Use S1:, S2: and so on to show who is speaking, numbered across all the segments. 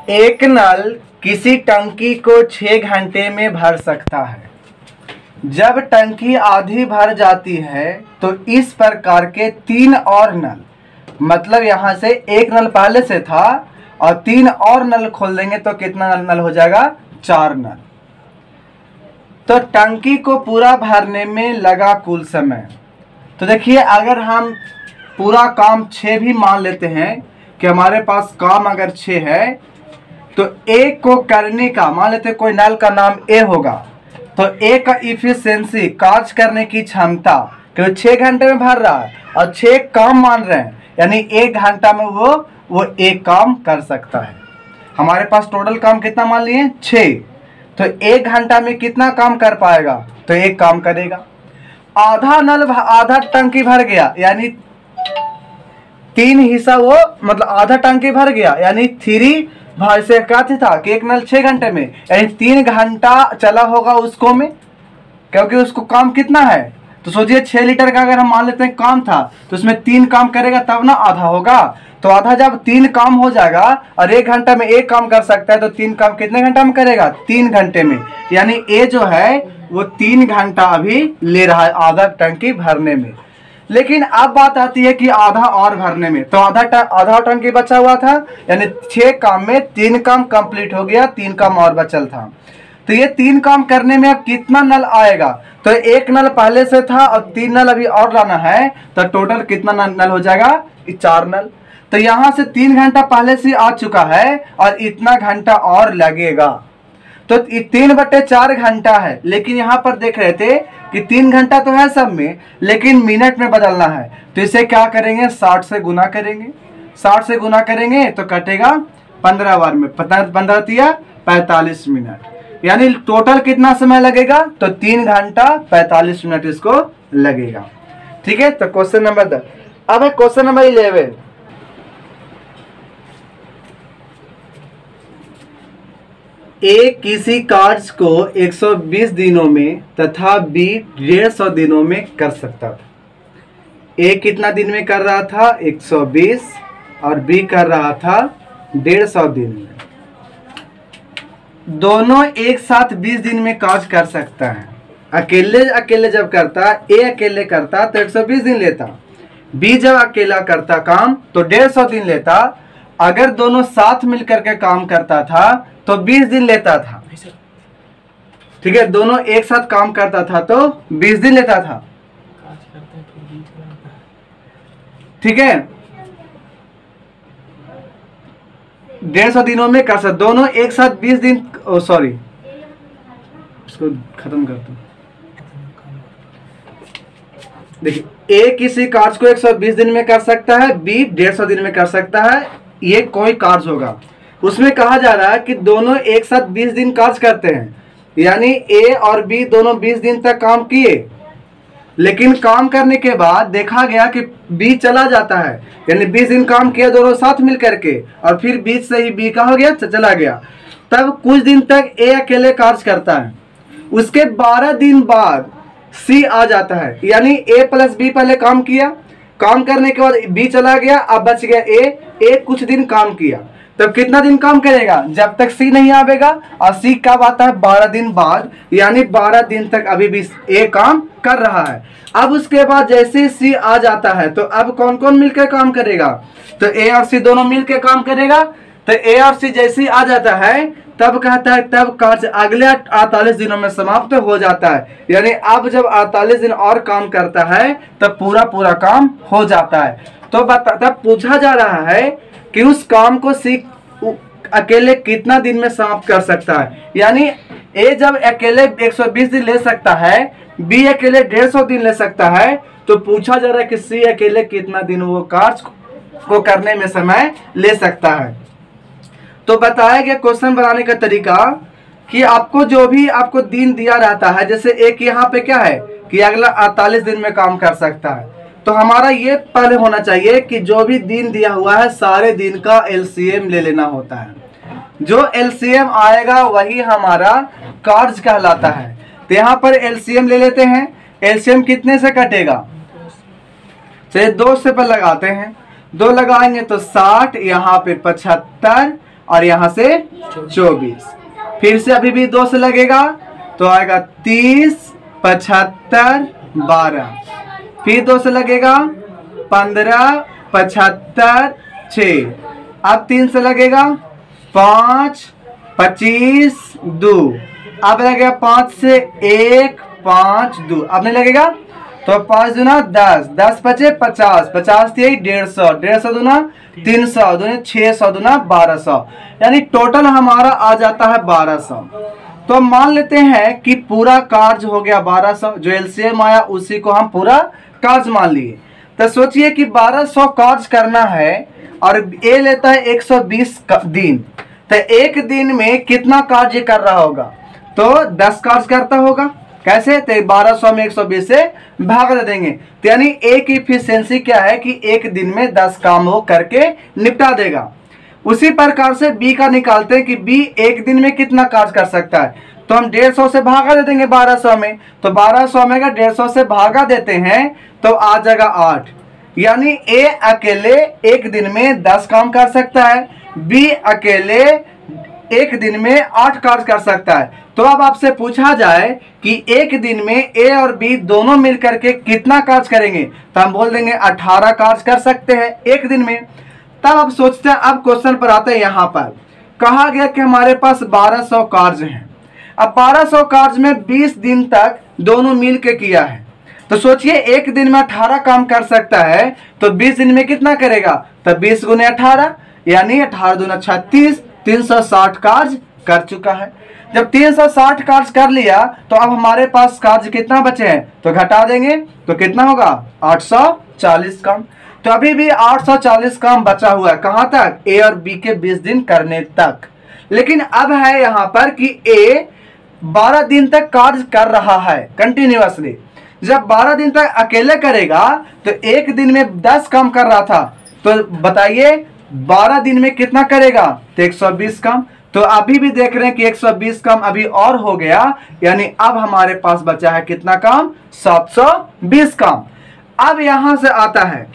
S1: एक नल किसी टंकी को 6 घंटे में भर सकता है। जब टंकी आधी भर जाती है तो इस प्रकार के 3 और नल, मतलब यहाँ से एक नल पहले से था और 3 और नल खोल देंगे तो कितना नल हो जाएगा? 4 नल। तो टंकी को पूरा भरने में लगा कुल समय, तो देखिए अगर हम पूरा काम 6 भी मान लेते हैं कि हमारे पास काम अगर 6 है तो एक को करने का, मान लेते कोई नल का नाम ए होगा, तो ए का इफिशियंसी, कार्य करने की क्षमता, क्योंकि 6 घंटे में भर रहा है और 6 काम मान रहे हैं, यानी 1 घंटा में वो एक काम कर सकता है। हमारे पास टोटल काम कितना मान लिए? 6। तो 1 घंटा में कितना काम कर पाएगा? तो 1 काम करेगा। आधा नल, आधा टंकी भर गया, यानी 3 हिस्सा वो, मतलब आधा टंकी भर गया, यानी 3 भाग से क्या था कि एक नल 6 घंटे में, यानी 3 घंटा चला होगा उसको में, क्योंकि उसको काम कितना है? तो सोचिए 6 लीटर का अगर हम मान लेते हैं काम था तो उसमें 3 काम करेगा तब ना आधा होगा। तो आधा जब 3 काम हो जाएगा और 1 घंटा में 1 काम कर सकता है तो 3 काम कितने घंटा में करेगा? 3 घंटे में। यानी ए जो है वो 3 घंटा अभी ले रहा है आधा टंकी भरने में। लेकिन अब बात आती है कि आधा और भरने में, तो आधा टंकी बचा हुआ था, यानी 6 काम में 3 काम कंप्लीट हो गया, 3 काम और बचल था। तो ये 3 काम करने में अब कितना नल आएगा? तो 1 नल पहले से था और 3 नल अभी और लाना है, तो टोटल कितना नल हो जाएगा? 4 नल। तो यहाँ से 3 घंटा पहले से आ चुका है और इतना घंटा और लगेगा, तो 3/4 घंटा है। लेकिन यहाँ पर देख रहे थे कि 3 घंटा तो है सब में, लेकिन मिनट में बदलना है, तो इसे क्या करेंगे? 60 से गुना करेंगे। 60 से गुना करेंगे तो कटेगा 15 बार में, 15 तिया 45 मिनट, यानी टोटल कितना समय लगेगा? तो 3 घंटा 45 मिनट इसको लगेगा। ठीक है, तो क्वेश्चन नंबर 10। अब है क्वेश्चन नंबर 11। ए किसी कार्य को 120 दिनों में तथा बी 150 दिनों में कर सकता था। ए कितना दिन में कर रहा था? 120, और बी कर रहा था 150 दिन में। दोनों एक साथ 20 दिन में कार्य कर सकता है। अकेले जब करता, ए अकेले करता तो 120 दिन लेता, बी जब अकेला करता काम तो 150 दिन लेता। अगर दोनों साथ मिलकर के काम करता था तो 20 दिन लेता था। ठीक है, दोनों एक साथ काम करता था तो 20 दिन लेता था। ठीक है, 150 दिनों में कर सकता, दोनों एक साथ 20 दिन, सॉरी इसको खत्म कर दो। देखिए, ए किसी कार्य को 120 दिन में कर सकता है, बी 150 दिन में कर सकता है। ये कोई कार्य होगा, उसमें कहा जा रहा है कि दोनों एक साथ 20 दिन कार्य करते हैं, यानी ए और बी दोनों 20 दिन तक काम किए, लेकिन काम करने के बाद देखा गया कि बी चला जाता है, यानी 20 दिन काम किया दोनों साथ मिल करके, और फिर बीच से ही बी का हो गया, चला गया। तब कुछ दिन तक ए अकेले कार्य करता है, उसके 12 दिन बाद सी आ जाता है, यानी ए प्लस बी पहले काम किया, काम करने के बाद बी चला गया, अब बच गया ए कुछ दिन काम किया। तब कितना दिन काम करेगा? जब तक सी नहीं आवेगा, और सी कब आता है? 12 दिन बाद, यानी 12 दिन तक अभी भी ए काम कर रहा है। अब उसके बाद जैसे सी आ जाता है तो अब कौन कौन मिलकर काम करेगा? तो ए और सी दोनों मिलकर काम करेगा। तो ए और सी जैसे ही आ जाता है तब कहता है, तब कार्य अगले 48 दिनों में समाप्त हो जाता है, यानी अब जब 48 दिन और काम करता है तब पूरा काम हो जाता है। तो तब पूछा जा रहा है कि उस काम को सी अकेले कितना दिन में समाप्त कर सकता है। यानी ए जब अकेले 120 दिन ले सकता है, बी अकेले 150 दिन ले सकता है, तो पूछा जा रहा है कि सी अकेले कितना दिन वो कार्य को करने में समय ले सकता है। तो बताया गया क्वेश्चन बनाने का तरीका कि आपको जो भी आपको दिन दिया रहता है, जैसे एक यहाँ पे क्या है कि अगला 48 दिन में काम कर सकता है, तो हमारा ये पहले होना चाहिए कि जो भी दिन दिया हुआ है सारे दिन का एलसीएम ले लेना होता है। जो एलसीएम आएगा वही हमारा कार्य कहलाता है। तो यहाँ पर एलसीएम ले लेते हैं। एलसीएम कितने से कटेगा? चलिए 2 से पर लगाते हैं, 2 लगाएंगे तो 60, यहाँ पे 75 और यहाँ से 24। फिर से अभी भी 2 से लगेगा तो आएगा 30, 75, 12। फिर 2 से लगेगा 15, 75, 6। अब 3 से लगेगा 5, 25, 2। अब लगेगा 5 से 1, 5, 2। अब नहीं लगेगा तो 5 दूना 10, 10 पचे 50, 50 थी 150, 150 दूना 300, दूना 600, दूना 1200, यानी टोटल हमारा आ जाता है 1200। तो मान लेते हैं कि पूरा कार्य हो गया 1200, जो एलसीएम आया उसी को हम पूरा कार्य मान लिए। तो सोचिए कि 1200 कार्य करना है और ए लेता है 120 दिन, तो एक दिन में कितना कार्य कर रहा होगा? तो 10 कार्य करता होगा। कैसे? तो 1200 में 120 से भाग दे देंगे, तो यानी ए की इफिशियंसी क्या है कि एक दिन में 10 काम वो करके निपटा देगा। उसी प्रकार से बी का निकालते हैं कि बी एक दिन में कितना कार्य कर सकता है। तो हम 150 से भागा दे देंगे 1200 में, तो 1200 में अगर 150 से भागा देते हैं तो आ जाएगा 8, यानी ए अकेले एक दिन में 10 काम कर सकता है, बी अकेले एक दिन में 8 कार्य कर सकता है। तो अब आपसे पूछा जाए कि एक दिन में ए और बी दोनों मिलकर के कितना कार्य करेंगे, तो हम बोल देंगे 18 कार्य कर सकते हैं एक दिन में। तब अब सोचते हैं, अब क्वेश्चन पर आते हैं। यहाँ पर कहा गया कि हमारे पास 1200 कार्य हैं। अब 1200 कार्य में 20 दिन तक दोनों मिल के किया है, तो सोचिए एक दिन में 18 काम कर सकता है, तो 20 दिन में कितना करेगा? तो 20 गुने 18 यानी 18 दूना 36, 360 कार्य कर चुका है। जब 360 कार्य कर लिया तो अब हमारे पास कार्य कितना बचे हैं, तो घटा देंगे तो कितना होगा? 840 काम। तो अभी भी 840 काम बचा हुआ है, कहां तक? ए और बी के 20 दिन करने तक। लेकिन अब है यहां पर कि ए 12 दिन तक कार्य कर रहा है कंटिन्यूअसली। जब 12 दिन तक अकेले करेगा तो एक दिन में 10 काम कर रहा था, तो बताइए 12 दिन में कितना करेगा? तो 120 काम। तो अभी भी देख रहे हैं कि 120 काम अभी और हो गया, यानी अब हमारे पास बचा है कितना काम? 720 काम। अब यहां से आता है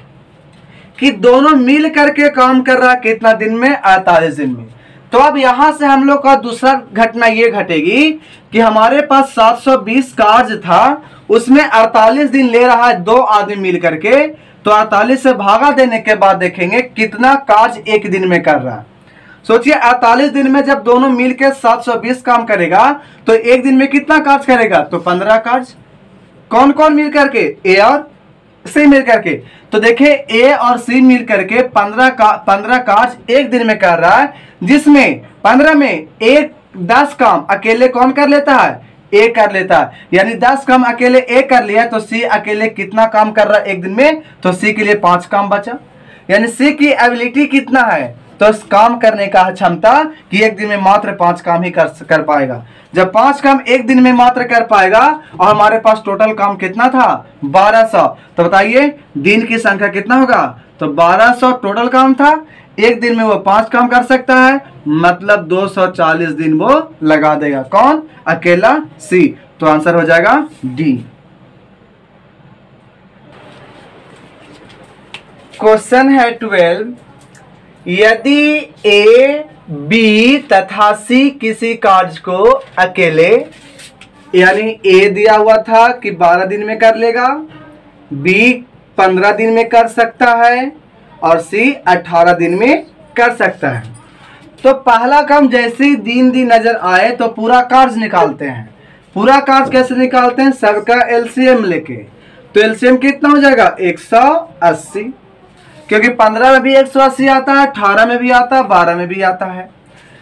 S1: कि दोनों मिल करके काम कर रहा है कितना दिन में? 48 दिन में। तो अब यहां से हम लोग का दूसरा घटना ये घटेगी कि हमारे पास 720 कार्य था, उसमें 48 दिन ले रहा है दो आदमी मिल करके, तो 48 से भागा देने के बाद देखेंगे कितना कार्य एक दिन में कर रहा है। सोचिए 48 दिन में जब दोनों मिलकर 720 काम करेगा तो एक दिन में कितना कार्य करेगा? तो 15 कार्य। कौन कौन मिल करके? ए और सी मिल करके। तो देखिए ए और सी मिल करके 15 कार्य एक दिन में कर रहा है, जिसमें 15 में एक 10 काम अकेले कौन कर लेता है? ए कर लेता है। यानी 10 काम अकेले ए कर लिया, तो सी अकेले कितना काम कर रहा है एक दिन में? तो सी के लिए 5 काम बचा। यानी सी की एबिलिटी कितना है? तो इस काम करने का क्षमता कि एक दिन में मात्र 5 काम ही कर पाएगा। जब 5 काम एक दिन में मात्र कर पाएगा और हमारे पास टोटल काम कितना था? 1200। तो बताइए दिन की संख्या कितना होगा? तो 1200 टोटल काम था, एक दिन में वो 5 काम कर सकता है, मतलब 240 दिन वो लगा देगा। कौन? अकेला सी। तो आंसर हो जाएगा डी। क्वेश्चन है 12, यदि ए बी तथा सी किसी कार्य को अकेले, यानी ए दिया हुआ था कि 12 दिन में कर लेगा, बी 15 दिन में कर सकता है और सी 18 दिन में कर सकता है। तो पहला काम जैसे ही दिन नजर आए तो पूरा कार्य निकालते हैं। पूरा कार्य कैसे निकालते हैं? सबका एलसीएम लेके। तो एलसीएम कितना हो जाएगा? 180, क्योंकि 15 में भी 180 आता है, 18 में भी आता है, 12 में भी आता है।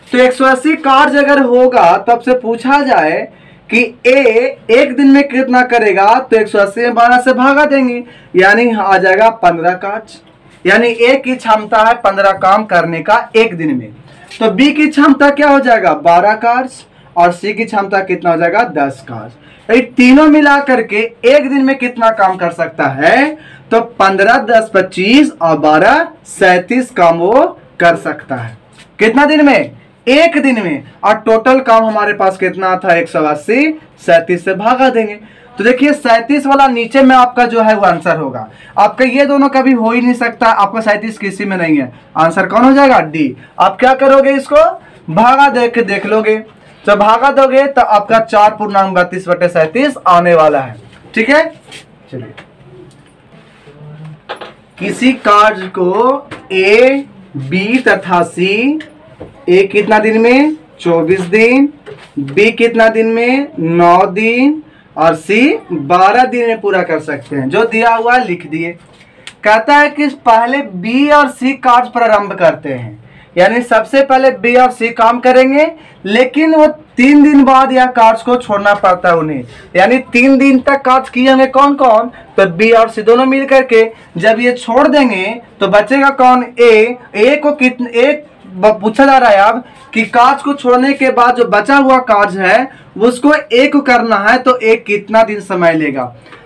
S1: तो 180 कार्य अगर होगा तब से पूछा जाए कि ए एक दिन में कितना करेगा, तो 180 में 12 से भागा देंगे, यानी आ जाएगा 15 कार्य। यानी ए की क्षमता है 15 काम करने का एक दिन में। तो बी की क्षमता क्या हो जाएगा? 12 कार्य, और सी की क्षमता कितना हो जाएगा? 10 कार्य। तीनों मिला करके एक दिन में कितना काम कर सकता है? तो 15, 10, 25 और 12, 37 काम वो कर सकता है। कितना दिन में? एक दिन में, और टोटल काम हमारे पास कितना था 180, 37 से भागा देंगे। तो देखिए 37 वाला नीचे में आपका जो है वो आंसर होगा। आपका ये दोनों कभी हो ही नहीं सकता, आपका 37 किसी में नहीं है, आंसर कौन हो जाएगा? डी। आप क्या करोगे, इसको भागा देख लोगे, तो भागा दोगे तो आपका 4.32/37 आने वाला है। ठीक है, चलिए किसी कार्य को ए, बी तथा सी, ए कितना दिन में 24 दिन, बी कितना दिन में 9 दिन और सी 12 दिन में पूरा कर सकते हैं। जो दिया हुआ लिख दिए। कहता है कि पहले बी और सी कार्य प्रारंभ करते हैं, यानी सबसे पहले बी और सी काम करेंगे, लेकिन वो 3 दिन बाद यह कार्य को छोड़ना पड़ता है उन्हें, यानी 3 दिन तक कार्य किए होंगे कौन कौन? तो बी और सी दोनों मिल करके। जब ये छोड़ देंगे तो बचेगा कौन? ए को कितने पूछा जा रहा है अब कि कार्य को छोड़ने के बाद जो बचा हुआ कार्य है उसको ए को करना है, तो ए कितना दिन समय लेगा?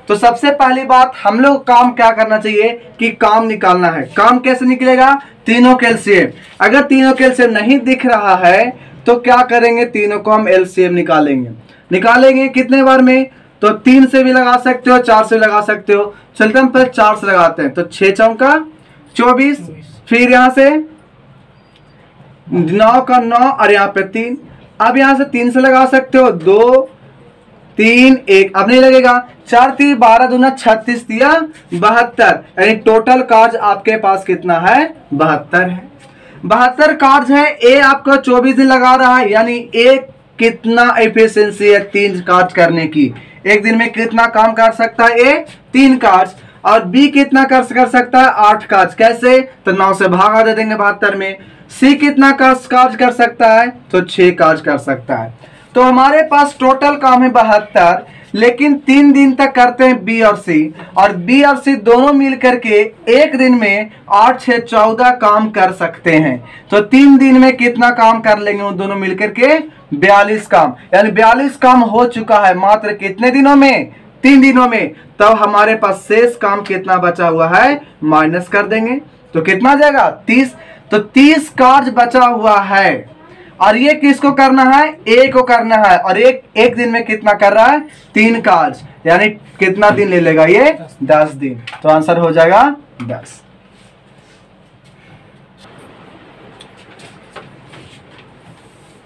S1: तो सबसे पहली बात हम लोग काम क्या करना चाहिए कि काम निकालना है। काम कैसे निकलेगा? तीनों के एलसीएम। अगर तीनों के एलसीएम नहीं दिख रहा है तो क्या करेंगे? तीनों को हम एलसीएम निकालेंगे कितने बार में? तो 3 से भी लगा सकते हो, 4 से लगा सकते हो। चलते हम पहले 4 से लगाते हैं, तो 6 चौका 24, फिर यहाँ से 9 का 9 और यहाँ पे 3। अब यहाँ से 3 से लगा सकते हो, 2 3 1, अब नहीं लगेगा। 4 3 12 दूना 36 दिया 72, यानी टोटल कार्य आपके पास कितना है? 72 है। 72 कार्य है। ए आपका 24 दिन लगा रहा है, यानी ए कितना एफिशिएंसी है 3 कार्य करने की? एक दिन में कितना काम कर सकता है? ए 3 कार्य। और बी कितना कर सकता है? 8 कार्य। कैसे? तो 9 से भागा दे देंगे 72 में। सी कितना कार्य कर सकता है? तो 6 कार्य कर सकता है। तो हमारे पास टोटल काम है 72, लेकिन 3 दिन तक करते हैं बी और सी, और बी और सी दोनों मिल करके एक दिन में 8 6 14 काम कर सकते हैं। तो 3 दिन में कितना काम कर लेंगे वो दोनों मिल करके? 42 काम, यानी 42 काम हो चुका है मात्र कितने दिनों में? 3 दिनों में। तब हमारे पास शेष काम कितना बचा हुआ है? माइनस कर देंगे, तो कितना आ जाएगा? 30। तो 30 कार्य बचा हुआ है, और ये किसको करना है? ए को करना है, और एक दिन में कितना कर रहा है? 3 कार्य, यानी कितना दिन ले लेगा ये? 10 दिन। तो आंसर हो जाएगा 10।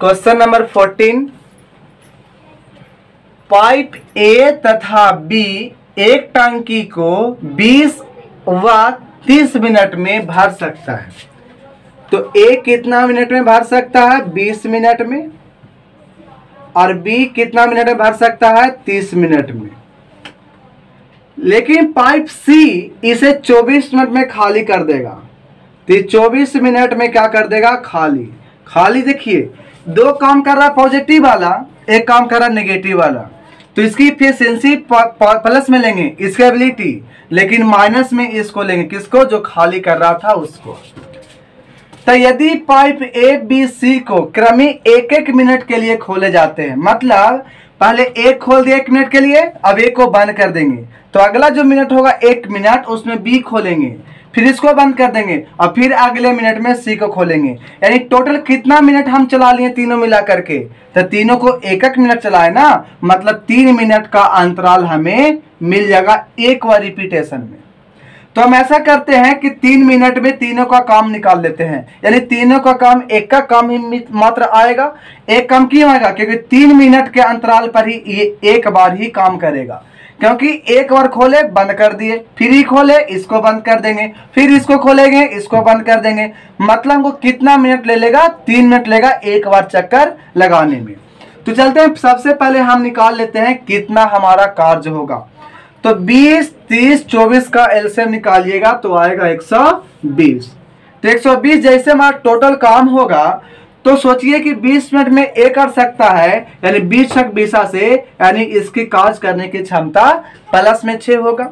S1: क्वेश्चन नंबर 14, पाइप ए तथा बी एक टंकी को 20 व 30 मिनट में भर सकता है। तो ए कितना मिनट में भर सकता है? 20 मिनट में। और बी कितना मिनट में भर सकता है? 30 मिनट में। लेकिन पाइप सी इसे 24 मिनट में खाली कर देगा। तो 24 मिनट में क्या कर देगा? खाली। देखिए 2 काम कर रहा है पॉजिटिव वाला, एक काम कर रहा है नेगेटिव वाला। तो इसकी एफिशिएंसी प्लस में लेंगे, इसकी एबिलिटी, लेकिन माइनस में इसको लेंगे, किसको? जो खाली कर रहा था उसको। तो यदि पाइप ए बी सी को क्रमिक 1-1 मिनट के लिए खोले जाते हैं, मतलब पहले एक खोल दिया 1 मिनट के लिए, अब एक को बंद कर देंगे, तो अगला जो मिनट होगा 1 मिनट उसमें बी खोलेंगे, फिर इसको बंद कर देंगे, और फिर अगले मिनट में सी को खोलेंगे। यानी टोटल कितना मिनट हम चला लिए तीनों मिला करके? तो तीनों को 1-1 मिनट चलाए ना, मतलब 3 मिनट का अंतराल हमें मिल जाएगा एक बार रिपीटेशन में। तो हम ऐसा करते हैं कि 3 मिनट में तीनों का काम निकाल लेते हैं, यानी तीनों का काम, एक का काम ही मात्र आएगा। एक काम क्यों आएगा? क्योंकि 3 मिनट के अंतराल पर ही ये एक बार ही काम करेगा, क्योंकि एक बार खोले बंद कर दिए, फिर ही खोले इसको बंद कर देंगे, फिर इसको खोलेंगे इसको बंद कर देंगे, मतलब हमको कितना मिनट ले लेगा? 3 मिनट लेगा एक बार चक्कर लगाने में। तो चलते हैं, सबसे पहले हम निकाल लेते हैं कितना हमारा कार्य होगा। तो 20 30 24 का एलसीएम निकालिएगा तो आएगा 120। तो 120 जैसे हमारा टोटल काम होगा, तो सोचिए कि 20 मिनट में ए कर सकता है, यानी 20 छक 20 से, यानी इसकी कार्य करने की क्षमता प्लस में 6 होगा।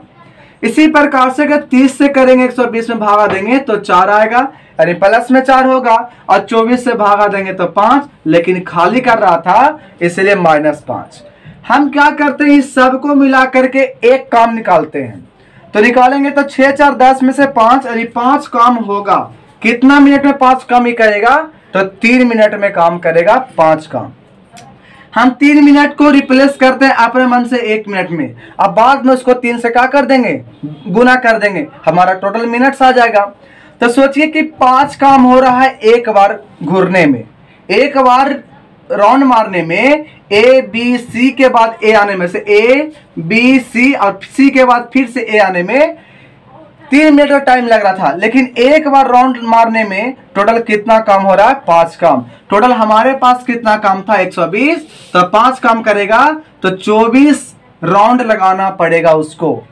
S1: इसी प्रकार से अगर 30 से करेंगे 120 में भागा देंगे तो 4 आएगा, यानी प्लस में 4 होगा, और 24 से भागा देंगे तो 5, लेकिन खाली कर रहा था इसलिए -5। हम क्या करते हैं, इस सबको मिला करके एक काम निकालते हैं। तो निकालेंगे तो 6 4 10 में से 5, यानी 5 काम होगा। कितना मिनट में 5 काम ही करेगा? तो 3 मिनट में काम करेगा 5 काम। हम 3 मिनट को रिप्लेस करते हैं अपने मन से 1 मिनट में। अब बाद में उसको 3 से क्या कर देंगे, गुना कर देंगे, हमारा टोटल मिनट्स आ जाएगा। तो सोचिए कि 5 काम हो रहा है एक बार घूरने में, एक बार राउंड मारने में, ए बी सी के बाद ए आने में, से ए बी सी और सी के बाद फिर से ए आने में 3 मिनट का टाइम लग रहा था। लेकिन एक बार राउंड मारने में टोटल कितना काम हो रहा है, 5 काम। टोटल हमारे पास कितना काम था, 120, तो 5 काम करेगा तो 24 राउंड लगाना पड़ेगा उसको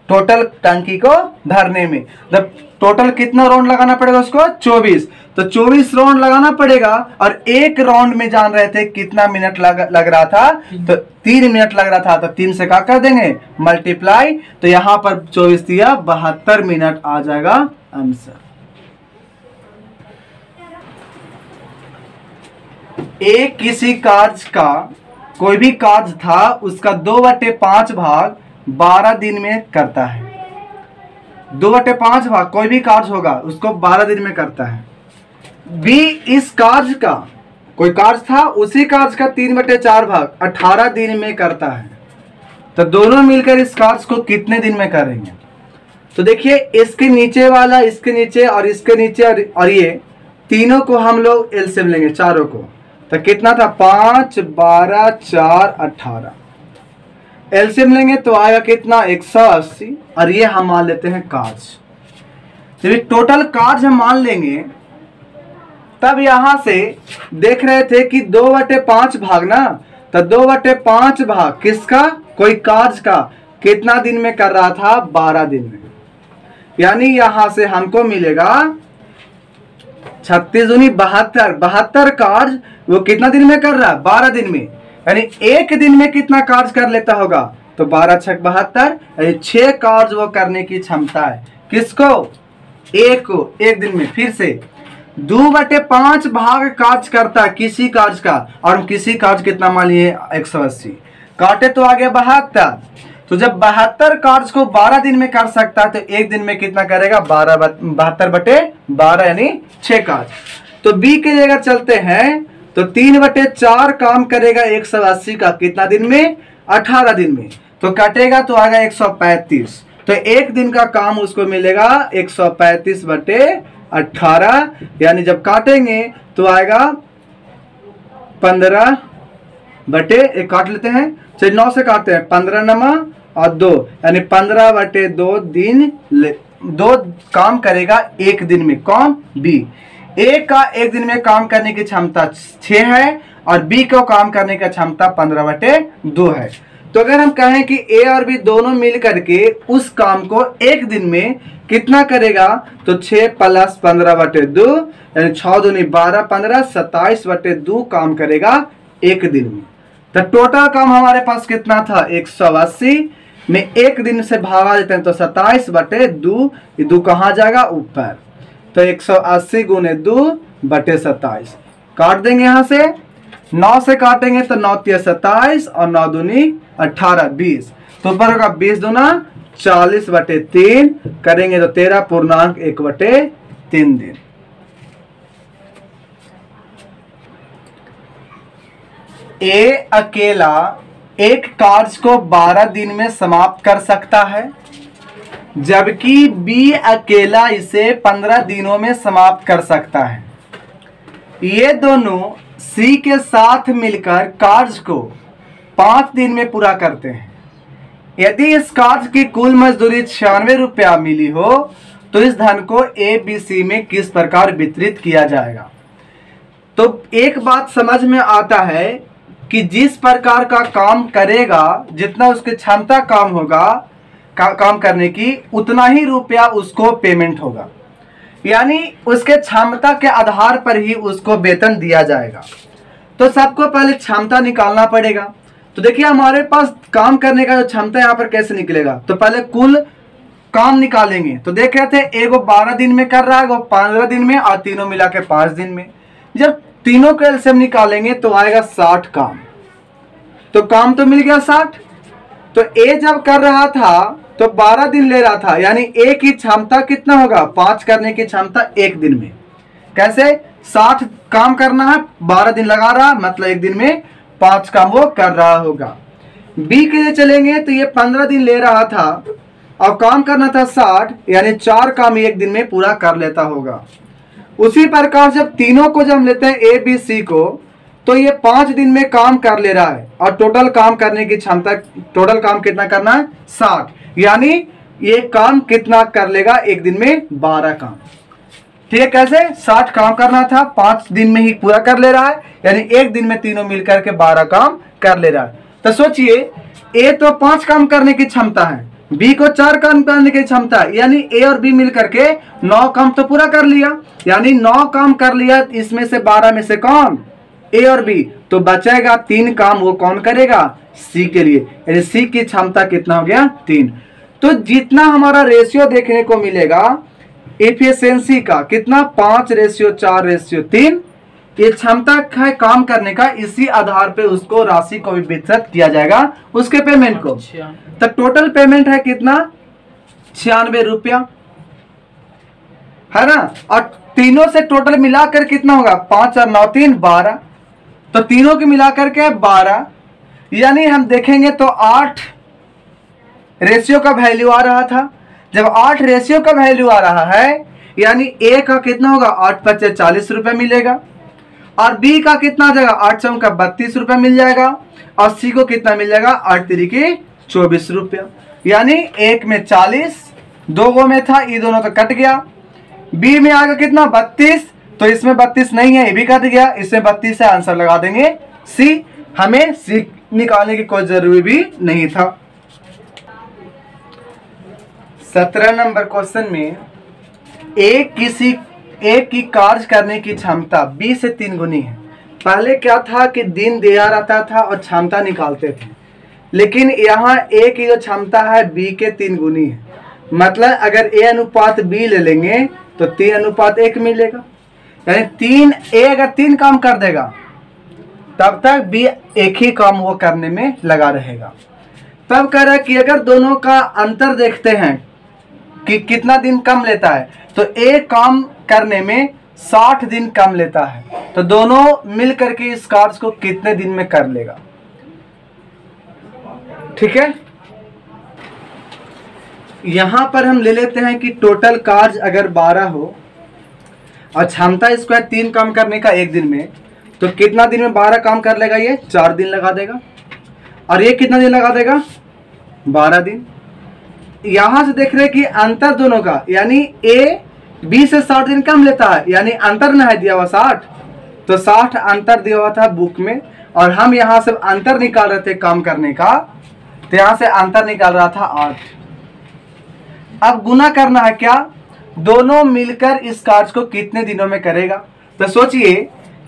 S1: टोटल टंकी को भरने में। जब टोटल कितना राउंड लगाना पड़ेगा उसको, 24, तो 24 राउंड लगाना पड़ेगा। और एक राउंड में जान रहे थे कितना मिनट लग रहा था, तो 3 मिनट लग रहा था, तो 3 से क्या कर देंगे, मल्टीप्लाई, तो यहां पर 24 दिया, 72 मिनट आ जाएगा आंसर। एक किसी कार्य का, कोई भी कार्य था उसका 2/5 भाग 12 दिन में करता है। 2/5 भाग कोई भी कार्य होगा उसको 12 दिन में करता है। बी इस कार्य का, कोई कार्य था उसी कार्य का 3/4 भाग 18 दिन में करता है। तो दोनों मिलकर इस कार्य को कितने दिन में करेंगे। तो देखिए इसके नीचे वाला, इसके नीचे और इसके नीचे और ये तीनों को हम लोग एलसीएम लेंगे, चारों को। तो कितना था, 5, 12, 4, 18। एलसीएम लेंगे तो आएगा कितना, 180। और ये हम मान लेते हैं कार्य। जब टोटल कार्य हम मान लेंगे तब यहां से देख रहे थे कि 2/5 भाग ना, तो 2/5 भाग किसका, कोई कार्य का कितना दिन में कर रहा था, 12 दिन में। यानी यहां से हमको मिलेगा 36 दूनी 72, 72 कार्य वो कितना दिन में कर रहा है, 12 दिन में। यानी एक दिन में कितना कार्य कर लेता होगा, तो 12 × 6 = 72, यानी 6 कार्य वो करने की क्षमता है। किसको, एक को, एक दिन में। फिर से 2/5 भाग कार्य करता है किसी कार्य का, और हम किसी कार्य कितना मान लिए, 180 काटे तो आ गया 72। तो जब 72 कार्य को 12 दिन में कर सकता है तो एक दिन में कितना करेगा, 72/12 यानी 6 कार्य। तो बी के जगह चलते हैं तो 3/4 काम करेगा 180 का, कितना दिन में, 18 दिन में। तो कटेगा तो आएगा 135। तो एक दिन का काम उसको मिलेगा 135/18, यानी जब काटेंगे तो आएगा 15/1 काट लेते हैं, चलिए 9 से काटते हैं, 15 नमा और 2, यानी 15/2 दिन 2 काम करेगा एक दिन में। कौन, बी। ए का एक दिन में काम करने की क्षमता 6 है और बी को काम करने की क्षमता 15/2 है। तो अगर हम कहें कि ए और बी दोनों मिल करके उस काम को एक दिन में कितना करेगा, तो 6 + 15/2 यानी 6 दूनी 12, 15, 27/2 काम करेगा एक दिन में। तो टोटल काम हमारे पास कितना था, 180 में एक दिन से भागा देते हैं तो 27/2, ये 2 कहाँ जाएगा, ऊपर। तो 180 × 2/27 काट देंगे। यहां से 9 से काटेंगे तो 9 × 3 = 27 और 9 दूनी 18, 20। तो ऊपर होगा 20 दूना 40/3 करेंगे तो 13.1/3 दिन। ए अकेला एक कार्य को 12 दिन में समाप्त कर सकता है, जबकि बी अकेला इसे 15 दिनों में समाप्त कर सकता है। ये दोनों सी के साथ मिलकर कार्य को 5 दिन में पूरा करते हैं। यदि इस कार्य की कुल मजदूरी 96 रुपया मिली हो तो इस धन को ए बी सी में किस प्रकार वितरित किया जाएगा। तो एक बात समझ में आता है कि जिस प्रकार का काम करेगा, जितना उसकी क्षमता काम होगा काम करने की, उतना ही रुपया उसको पेमेंट होगा। यानी उसके क्षमता के आधार पर ही उसको वेतन दिया जाएगा। तो सबको पहले क्षमता निकालना पड़ेगा। तो देखिए हमारे पास काम करने का जो क्षमता यहाँ पर कैसे निकलेगा, तो पहले कुल काम निकालेंगे। तो देख रहे थे एगो 12 दिन में कर रहा है, एगो 15 दिन में और तीनों मिला के 5 दिन में। जब तीनों को एलसीएम निकालेंगे तो आएगा 60 काम। तो काम तो मिल गया 60। तो ए जब कर रहा था तो 12 दिन ले रहा था, यानी ए की क्षमता कितना होगा, 5 करने की क्षमता एक दिन में। कैसे, 60 काम करना है, 12 दिन लगा रहा, मतलब एक दिन में 5 काम वो कर रहा होगा। बी के लिए चलेंगे तो ये 15 दिन ले रहा था और काम करना था 60, यानी 4 काम एक दिन में पूरा कर लेता होगा। उसी प्रकार जब तीनों को जब हम लेते हैं ए बी सी को, तो ये 5 दिन में काम कर ले रहा है और टोटल काम करने की क्षमता, टोटल काम कितना करना है 60, यानी ये काम कितना कर लेगा एक दिन में 12 काम। ठीक है, कैसे 60 काम करना था 5 दिन में ही पूरा कर ले रहा है, यानी एक दिन में तीनों मिलकर के 12 काम कर ले रहा है। तो सोचिए ए तो 5 काम करने की क्षमता है, बी को 4 काम करने की क्षमता है, यानी ए और बी मिलकर के 9 काम तो पूरा कर लिया, यानी 9 काम कर लिया। इसमें से 12 में से कौन, ए और बी, तो बचेगा 3 काम, वो कौन करेगा, सी के लिए, यानी सी की क्षमता कितना हो गया 3। तो जितना हमारा रेशियो देखने को मिलेगा एफिशिएंसी का, कितना 5:4:3, ये क्षमता है काम करने का, इसी आधार पे उसको राशि को वितरित किया जाएगा उसके पेमेंट को। तो टोटल पेमेंट है कितना 96 रुपया, है ना। और तीनों से टोटल मिलाकर कितना होगा 5 और 9 3 12, तो तीनों के मिलाकर के 12, यानी हम देखेंगे तो 8 रेशियो का वैल्यू आ रहा था। जब 8 रेशियो का वैल्यू आ रहा है, यानी ए का कितना होगा 8×5 = 40 रुपये मिलेगा, और बी का कितना आ जाएगा 8×4 = 32 रुपये मिल जाएगा, और सी को कितना मिल जाएगा 8×3 = 24 रुपया, यानी एक में 40, 2 में था, ये दोनों तो कट गया। बी में आएगा कितना 32, तो इसमें 32 नहीं है, ये भी कट गया, इसमें 32 है, आंसर लगा देंगे सी। हमें सी निकालने की कोई जरूरी भी नहीं था। 17 नंबर क्वेश्चन में ए की कार्य करने की क्षमता बी से 3 गुनी है। पहले क्या था कि दिन दिया रहता था और क्षमता निकालते थे, लेकिन यहाँ ए की जो क्षमता है बी के 3 गुनी है। मतलब अगर ए अनुपात बी ले लेंगे तो 3:1 मिलेगा, यानी ए अगर 3 काम कर देगा तब तक बी एक ही काम वो करने में लगा रहेगा। तब कह रहा है कि अगर दोनों का अंतर देखते हैं कि कितना दिन कम लेता है, तो ए काम करने में 60 दिन कम लेता है, तो दोनों मिल करके इस कार्य को कितने दिन में कर लेगा। ठीक है, यहां पर हम ले लेते हैं कि टोटल कार्य अगर 12 हो और क्षमता स्क्वायर 3 काम करने का एक दिन में, तो कितना दिन में 12 काम कर लेगा, ये 4 दिन लगा देगा, और ये कितना दिन लगा देगा 12 दिन। यहां से देख रहे हैं कि अंतर दोनों का, यानी ए बी से 60 दिन कम लेता है, यानी अंतर ना है दिया हुआ 60, तो 60 अंतर दिया हुआ था बुक में, और हम यहां से अंतर निकाल रहे थे काम करने का, तो यहां से अंतर निकाल रहा था 8। अब गुना करना है क्या, दोनों मिलकर इस कार्य को कितने दिनों में करेगा। तो सोचिए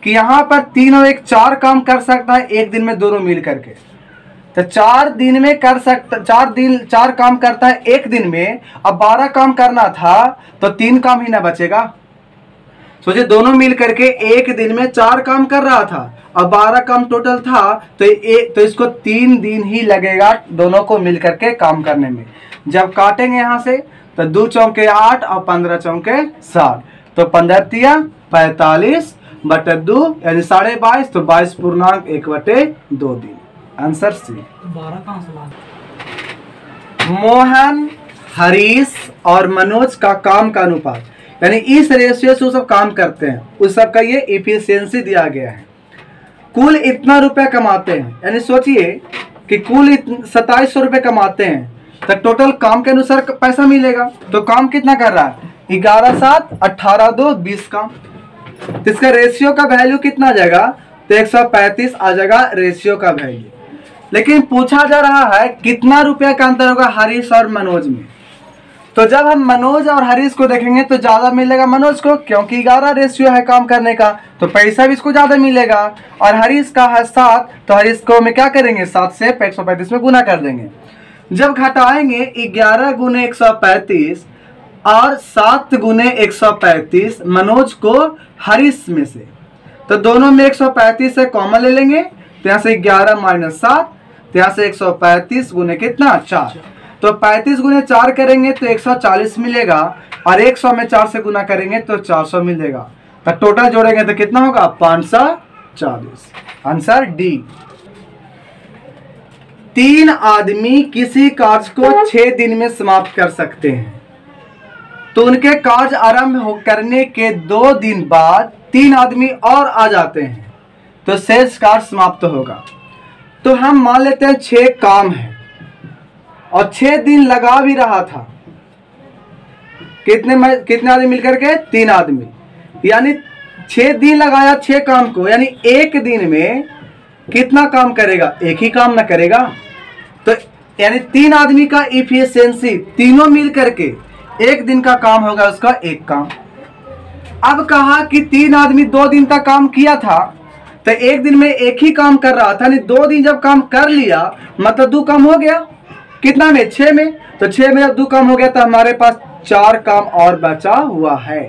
S1: कि यहाँ पर 3 और 1 4 काम कर सकता है एक दिन में दोनों मिल करके, तो 4 दिन में कर सकता, 4 काम करता है एक दिन में। अब 12 काम करना था तो 3 काम ही ना बचेगा। सोचिए दोनों मिल करके एक दिन में 4 काम कर रहा था और 12 काम टोटल था, तो इसको 3 दिन ही लगेगा दोनों को मिल करके काम करने में। जब काटेंगे यहाँ से तो 2 चौके 8 और 15 चौके 60, तो 15 × 45 बटे 2 यानी 22.5, तो 22.1/2 दिन। Answer C.
S2: 12 कहाँ से ला?
S1: मोहन, हरीश और मनोज का काम का अनुपात, यानी इस रेशियो से वो सब काम करते हैं, उस सब का ये इफिशियंसी दिया गया है। कुल इतना रुपया कमाते हैं, यानी सोचिए कि कुल 2700 रुपये कमाते हैं, तो टोटल काम के अनुसार पैसा मिलेगा। तो काम कितना कर रहा है 11 7 18 2 20 काम, तो इसका रेशियो का वैल्यू कितना आ जाएगा, तो 135 आ जाएगा रेशियो का वैल्यू। लेकिन पूछा जा रहा है कितना रुपया का अंतर होगा हरीश और मनोज में। तो जब हम मनोज और हरीश को देखेंगे तो ज्यादा मिलेगा मनोज को, क्योंकि 11 रेशियो है काम करने का, तो पैसा भी इसको ज्यादा मिलेगा। और हरीश का है 7, तो हरीश को में क्या करेंगे 7 से 135 में गुना कर देंगे। जब घटाएंगे 11 × 135 और 7 × 135 मनोज को हरीश में से, तो दोनों में 135 से कॉमन ले लेंगे, तो यहाँ से 11 - 7, तो यहाँ से 135 गुने कितना 4, तो 35 × 4 करेंगे तो 140 मिलेगा, और 100 में 4 से गुना करेंगे तो 400 मिलेगा। तो टोटल जोड़ेंगे तो कितना होगा 540। Answer D. 3 आदमी किसी कार्य को 6 दिन में समाप्त कर सकते हैं, तो उनके कार्य आरंभ करने के 2 दिन बाद 3 आदमी और आ जाते हैं, तो शेष कार्य समाप्त होगा। तो हम मान लेते हैं 6 काम है और 6 दिन लगा भी रहा था। कितने आदमी मिलकर के 3 आदमी, यानी 6 दिन लगाया 6 काम को, यानी एक दिन में कितना काम करेगा, एक ही काम ना करेगा। तो यानी 3 आदमी का इफिशियंसी, तीनों मिल करके एक दिन का काम होगा उसका एक काम। अब कहा कि 3 आदमी 2 दिन तक काम किया था, तो एक दिन में एक ही काम कर रहा था, नहीं 2 दिन जब काम कर लिया मतलब 2 काम हो गया। कितना में 6 में, तो 6 में जब 2 काम हो गया तो हमारे पास 4 काम और बचा हुआ है।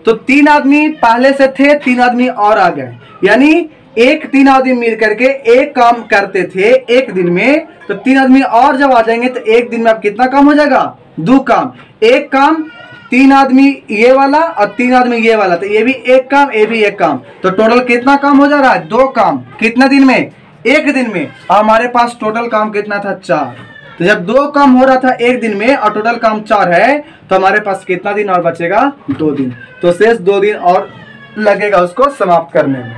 S1: तो 3 आदमी पहले से थे, 3 आदमी और आ गए, यानी 3 आदमी मिल करके एक काम करते थे एक दिन में, तो 3 आदमी और जब आ जाएंगे तो एक दिन में अब कितना काम हो जाएगा 2 काम। एक काम 3 आदमी ये वाला और 3 आदमी ये वाला, तो ये भी एक काम, ये भी एक काम, तो टोटल कितना काम हो जा रहा है 2 काम। कितने दिन में, एक दिन में। हमारे पास टोटल काम कितना था 4। तो जब 2 काम हो रहा था एक दिन में और टोटल काम 4 है, तो हमारे पास कितना दिन और बचेगा 2 दिन। तो शेष 2 दिन और लगेगा उसको समाप्त करने में।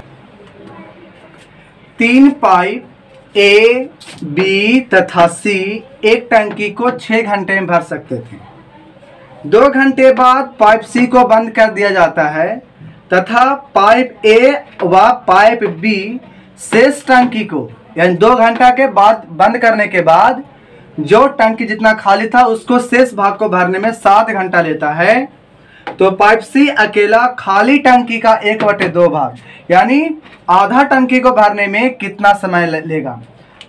S1: 3 पाइप ए, बी तथा सी एक टंकी को 6 घंटे में भर सकते थे। 2 घंटे बाद पाइप सी को बंद कर दिया जाता है तथा पाइप ए व पाइप बी शेष टंकी को, यानी 2 घंटा के बाद बंद करने के बाद जो टंकी जितना खाली था उसको शेष भाग को भरने में 7 घंटा लेता है। तो पाइप सी अकेला खाली टंकी का 1/2 भाग, यानी आधा टंकी को भरने में कितना समय लेगा।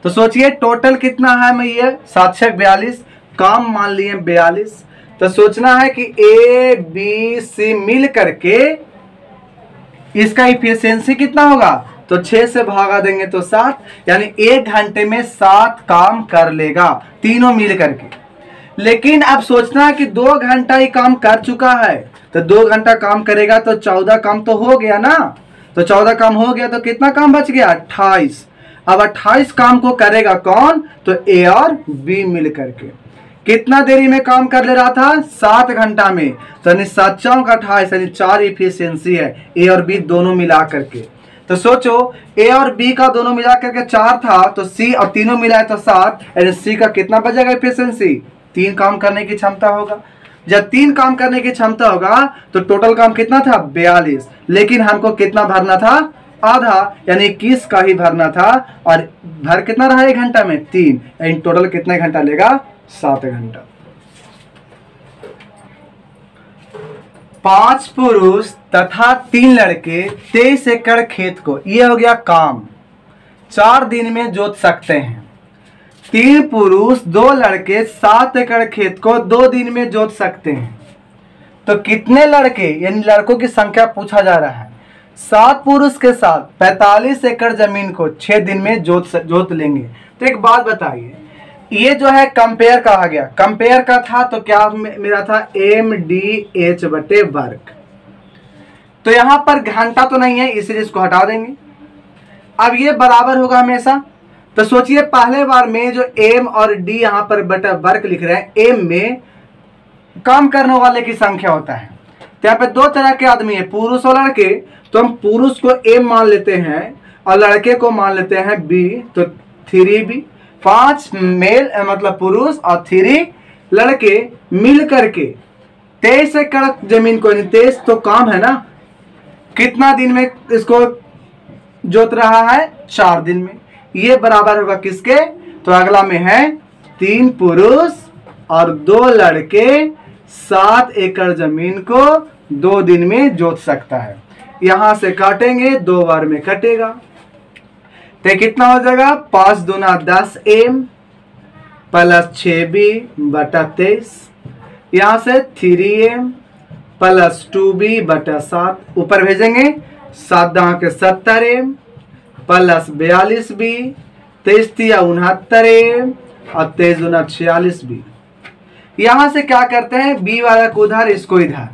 S1: तो सोचिए टोटल कितना है, मैं ये 7 42 काम मान लिए 42। तो सोचना है कि ए बी सी मिल करके इसका इफिशियंसी कितना होगा, तो 6 से भागा देंगे तो 7, यानी 1 घंटे में 7 काम कर लेगा तीनों मिल करके। लेकिन अब सोचना है कि 2 घंटा ही काम कर चुका है, तो 2 घंटा काम करेगा तो 14 काम तो हो गया ना। तो 14 काम हो गया तो कितना काम बच गया 28। अब 28 काम को करेगा कौन, तो ए और बी मिल करके। कितना देरी में काम कर ले रहा था 7 घंटा में, तो यानी 7 चौक 28, यानी 4 इफिशियंसी है ए और बी दोनों मिला करके। तो सोचो ए और बी का दोनों मिला करके 4 था, तो सी और तीनों मिलाए तो 7, यानी सी का कितना बचेगा इफिशियंसी, 3 काम करने की क्षमता होगा। जब 3 काम करने की क्षमता होगा तो टोटल काम कितना था 42, लेकिन हमको कितना भरना था आधा, यानी 21 का ही भरना था। और भर कितना रहा 1 घंटा में 3, यानी टोटल कितने घंटा लेगा 7 घंटा। 5 पुरुष तथा 3 लड़के 23 एकड़ खेत को, ये हो गया काम, 4 दिन में जोत सकते हैं। 3 पुरुष 2 लड़के 7 एकड़ खेत को 2 दिन में जोत सकते हैं। तो कितने लड़के, यानी लड़कों की संख्या पूछा जा रहा है। 7 पुरुष के साथ 45 एकड़ जमीन को 6 दिन में जोत लेंगे। तो एक बात बताइए, ये जो है कंपेयर कहा गया, कंपेयर का था तो क्या मेरा था MDH बटे वर्ग। तो यहां पर घंटा तो नहीं है इसलिए इसको हटा देंगे। अब ये बराबर होगा हमेशा। तो सोचिए पहले बार में जो M और D यहां पर बटा वर्ग लिख रहे हैं, M में काम करने वाले की संख्या होता है। तो यहाँ पे 2 तरह के आदमी है, पुरुष और लड़के। तो हम पुरुष को M मान लेते हैं और लड़के को मान लेते हैं B, तो 3B। 5 मेल मतलब पुरुष और 3 लड़के मिल करके 23 एकड़ जमीन को, 23 तो काम है ना, कितना दिन में इसको जोत रहा है 4 दिन में। ये बराबर होगा किसके, तो अगला में है 3 पुरुष और 2 लड़के 7 एकड़ जमीन को 2 दिन में जोत सकता है। यहां से काटेंगे 2 बार में कटेगा, तो कितना हो जाएगा 5 दूना 10 M प्लस 6B बटा 23, यहां से 3M प्लस 2B बटा 7 ऊपर भेजेंगे, 7 दहा के 70M प्लस 42B, 23 तिया 69M और 23 दूना 46B। यहां से क्या करते हैं, B वाला को उधर इसको इधर,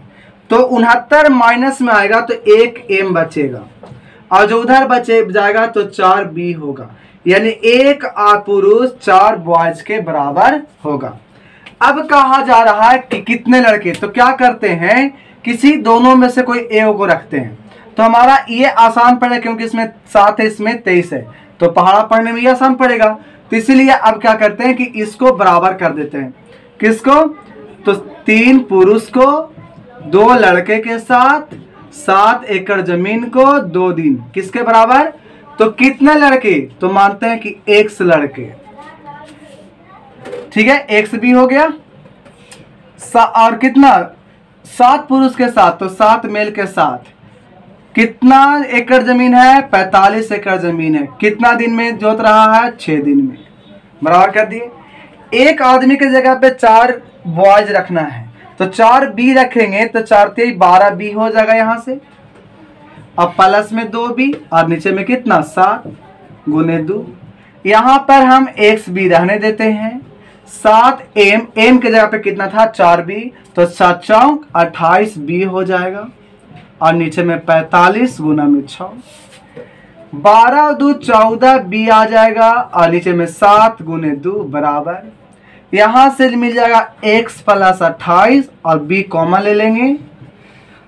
S1: तो 69 माइनस में आएगा तो 1 m बचेगा, और जो उधर बचे जाएगा तो 4 b होगा, यानी 1 पुरुष 4 बॉयज के बराबर होगा। अब कहा जा रहा है कि कितने लड़के, तो क्या करते हैं, किसी दोनों में से कोई ए को रखते हैं, तो हमारा ये आसान पड़ेगा क्योंकि इसमें 7 है, इसमें 23 है, तो पहाड़ा पढ़ने में ये आसान पड़ेगा। तो इसीलिए अब क्या करते हैं कि इसको बराबर कर देते हैं, किसको, तो 3 पुरुष को 2 लड़के के साथ 7 एकड़ जमीन को 2 दिन, किसके बराबर, तो कितने लड़के, तो मानते हैं कि x लड़के, ठीक है, x भी हो गया, और कितना 7 पुरुष के साथ, तो 7 मेल के साथ कितना एकड़ जमीन है, 45 एकड़ जमीन है, कितना दिन में जोत रहा है, 6 दिन में, बराबर कर दिए। एक आदमी के जगह पे 4 बॉयज रखना है, तो 4 बी रखेंगे, तो 4 3 12 बी हो जाएगा यहां से, अब प्लस में 2 बी, और नीचे में कितना 7 गुने 2, यहां पर हम एक्स बी रहने देते हैं, 7 एम के जगह पे कितना था 4 बी, तो 7 चौक 28 बी हो जाएगा, और नीचे में 45 गुना में 6, 12 2 14 बी आ जाएगा, और नीचे में 7 गुने 2 बराबर, यहां से मिल जाएगा x प्लस 28 और b कॉमन ले लेंगे,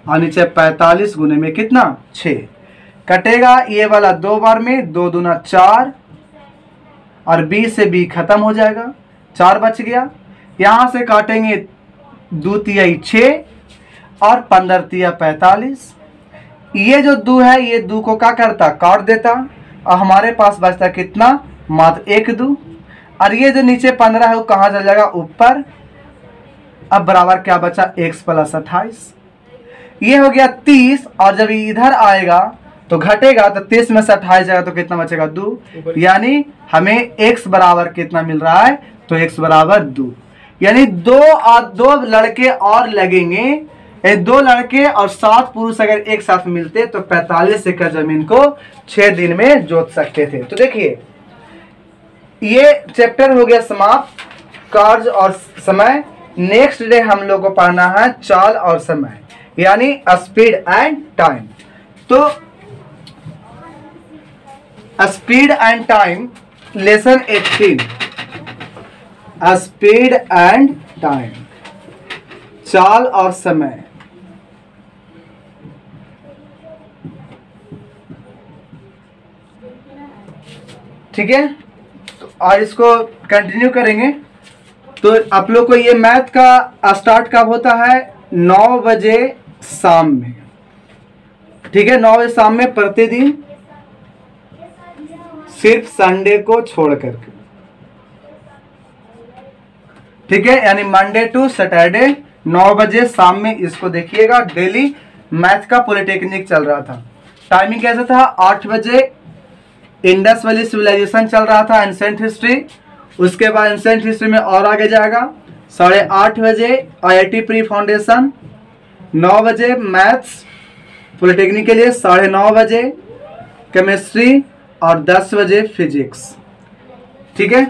S1: और नीचे 45 गुने में कितना 6, कटेगा ये वाला 2 बार में, 2 दूना 4, और b से b खत्म हो जाएगा, 4 बच गया, यहां से काटेंगे 2 तिहाई 6 और 15 तिया 45, ये जो 2 है ये 2 को क्या करता, काट देता, और हमारे पास बचता कितना, मात्र 1 2, और ये जो नीचे 15 है वो कहाँ चल जाएगा, ऊपर। अब बराबर क्या बचा, x प्लस 28, ये हो गया 30, और जब इधर आएगा तो घटेगा, तो 30 में से 28 जाएगा तो कितना बचेगा 2, यानी हमें x बराबर कितना मिल रहा है, तो x बराबर 2, यानी 2 लड़के और लगेंगे, 2 लड़के और 7 पुरुष अगर एक साथ मिलते तो 45 एकड़ जमीन को 6 दिन में जोत सकते थे। तो देखिए ये चैप्टर हो गया समाप्त, कार्य और समय। नेक्स्ट डे हम लोग को पढ़ना है चाल और समय, यानी स्पीड एंड टाइम। तो speed and time lesson 18, speed and time, चाल और समय। ठीक है, तो आज इसको कंटिन्यू करेंगे। तो आप लोग को ये मैथ का स्टार्ट कब होता है, 9 बजे शाम में, ठीक है, 9 बजे शाम में प्रतिदिन, सिर्फ संडे को छोड़ करके, ठीक है, यानी मंडे टू सैटरडे 9 बजे शाम में इसको देखिएगा। डेली मैथ का पॉलिटेक्निक चल रहा था, टाइमिंग कैसा था, 8 बजे इंडस वैली सिविलाइजेशन चल रहा था, एंसेंट हिस्ट्री, उसके बाद एंसेंट हिस्ट्री में और आगे जाएगा, 8:30 बजे IIT प्री फाउंडेशन, 9 बजे मैथ्स पॉलिटेक्निक के लिए, 9:30 बजे केमिस्ट्री और 10 बजे फिजिक्स। ठीक है।